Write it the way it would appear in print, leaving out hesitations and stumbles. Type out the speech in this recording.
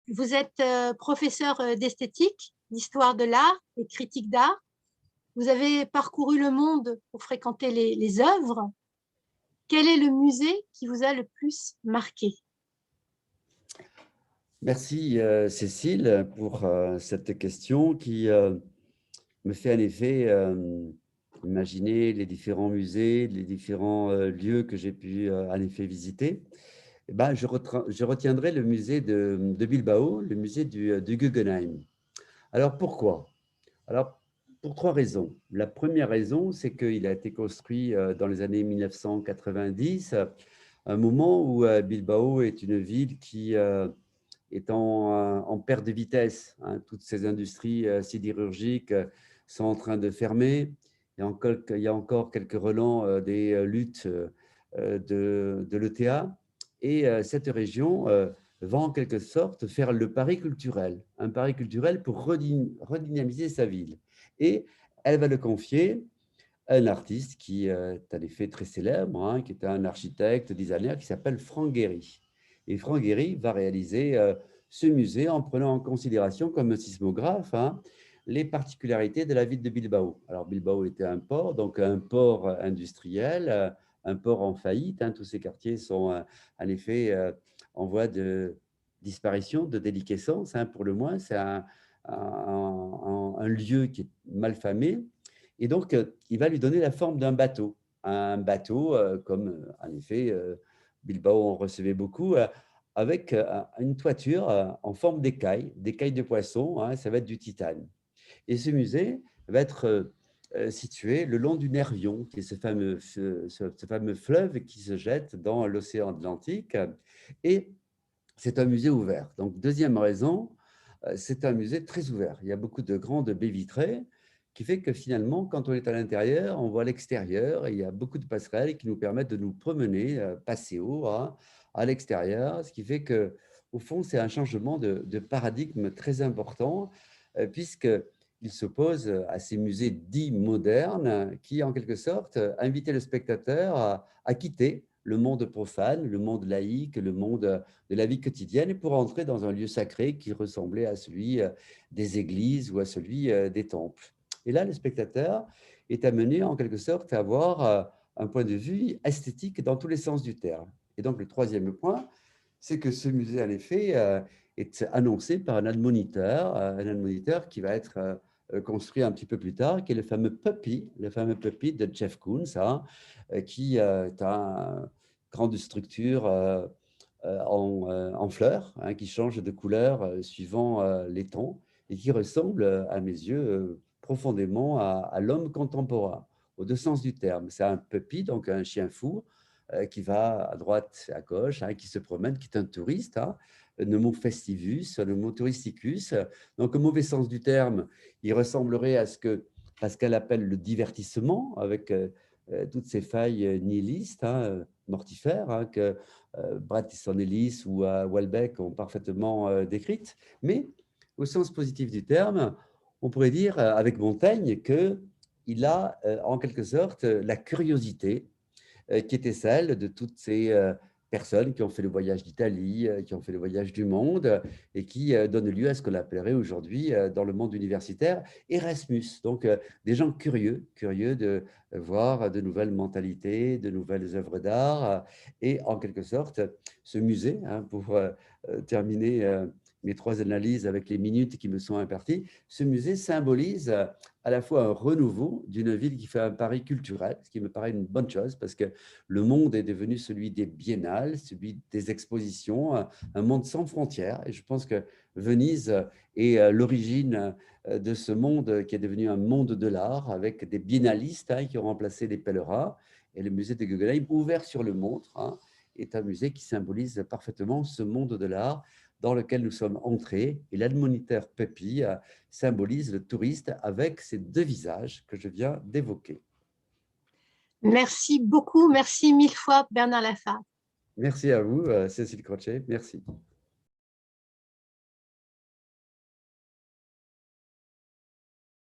Vous êtes professeur d'esthétique, d'histoire de l'art et critique d'art. Vous avez parcouru le monde pour fréquenter les œuvres. Quel est le musée qui vous a le plus marqué? Merci Cécile pour cette question qui me fait en effet imaginer les différents musées, les différents lieux que j'ai pu en effet visiter. Eh ben, je retiendrai le musée de Bilbao, le musée du Guggenheim. Alors pourquoi? Alors pour trois raisons. La première raison, c'est qu'il a été construit dans les années 1990, un moment où Bilbao est une ville qui est en perte de vitesse, hein. Toutes ces industries sidérurgiques sont en train de fermer. Il y a encore quelques relents des luttes de l'ETA. Et cette région va en quelque sorte faire le pari culturel, un pari culturel pour redynamiser sa ville. Et elle va le confier à un artiste qui est en effet très célèbre, hein, qui est un architecte, designer, qui s'appelle Frank Gehry. Et Frank Gehry va réaliser ce musée en prenant en considération comme sismographe, hein, les particularités de la ville de Bilbao. Alors Bilbao était un port, donc un port industriel, un port en faillite, hein. Tous ces quartiers sont en effet en voie de disparition, de déliquescence, hein, pour le moins. C'est un lieu qui est mal famé. Et donc, il va lui donner la forme d'un bateau. Un bateau, comme en effet, Bilbao en recevait beaucoup, avec une toiture en forme d'écaille de poisson, hein. Ça va être du titane. Et ce musée va être situé le long du Nervion, qui est ce fameux fleuve qui se jette dans l'océan Atlantique. Et c'est un musée ouvert. Donc, deuxième raison, c'est un musée très ouvert. Il y a beaucoup de grandes baies vitrées qui fait que finalement, quand on est à l'intérieur, on voit l'extérieur et il y a beaucoup de passerelles qui nous permettent de nous promener, passer haut à l'extérieur, ce qui fait que, au fond, c'est un changement de paradigme très important puisqu'il s'oppose à ces musées dits modernes qui, en quelque sorte, invitaient le spectateur à quitter le monde profane, le monde laïque, le monde de la vie quotidienne et pour entrer dans un lieu sacré qui ressemblait à celui des églises ou à celui des temples. Et là, le spectateur est amené en quelque sorte à avoir un point de vue esthétique dans tous les sens du terme. Et donc, le troisième point, c'est que ce musée, en effet, est annoncé par un admoniteur qui va être construit un petit peu plus tard, qui est le fameux Puppy de Jeff Koons, hein, qui est une grande structure en fleurs, hein, qui change de couleur suivant les temps et qui ressemble, à mes yeux, profondément à l'homme contemporain, aux deux sens du terme. C'est un puppy, donc un chien fou, qui va à droite, à gauche, hein, qui se promène, qui est un touriste, hein. Le mot festivus, le mot touristicus. Donc, au mauvais sens du terme, il ressemblerait à ce que Pascal appelle le divertissement, avec toutes ces failles nihilistes, hein, mortifères, hein, que Bret Easton Ellis ou Welbeck ont parfaitement décrites. Mais au sens positif du terme, on pourrait dire avec Montaigne qu'il a en quelque sorte la curiosité qui était celle de toutes ces personnes qui ont fait le voyage d'Italie, qui ont fait le voyage du monde et qui donnent lieu à ce qu'on appellerait aujourd'hui dans le monde universitaire Erasmus. Donc des gens curieux, curieux de voir de nouvelles mentalités, de nouvelles œuvres d'art et en quelque sorte ce musée, hein, pour terminer mes trois analyses avec les minutes qui me sont imparties, ce musée symbolise à la fois un renouveau d'une ville qui fait un pari culturel, ce qui me paraît une bonne chose parce que le monde est devenu celui des biennales, celui des expositions, un monde sans frontières. Et je pense que Venise est l'origine de ce monde qui est devenu un monde de l'art avec des biennalistes, hein, qui ont remplacé les pèlerins. Et le musée de Guggenheim, ouvert sur le monde, hein, est un musée qui symbolise parfaitement ce monde de l'art dans lequel nous sommes entrés. Et l'admoniteur Pépi symbolise le touriste avec ces deux visages que je viens d'évoquer. Merci beaucoup, merci mille fois Bernard Lafave. Merci à vous, Cécile Crochet. Merci.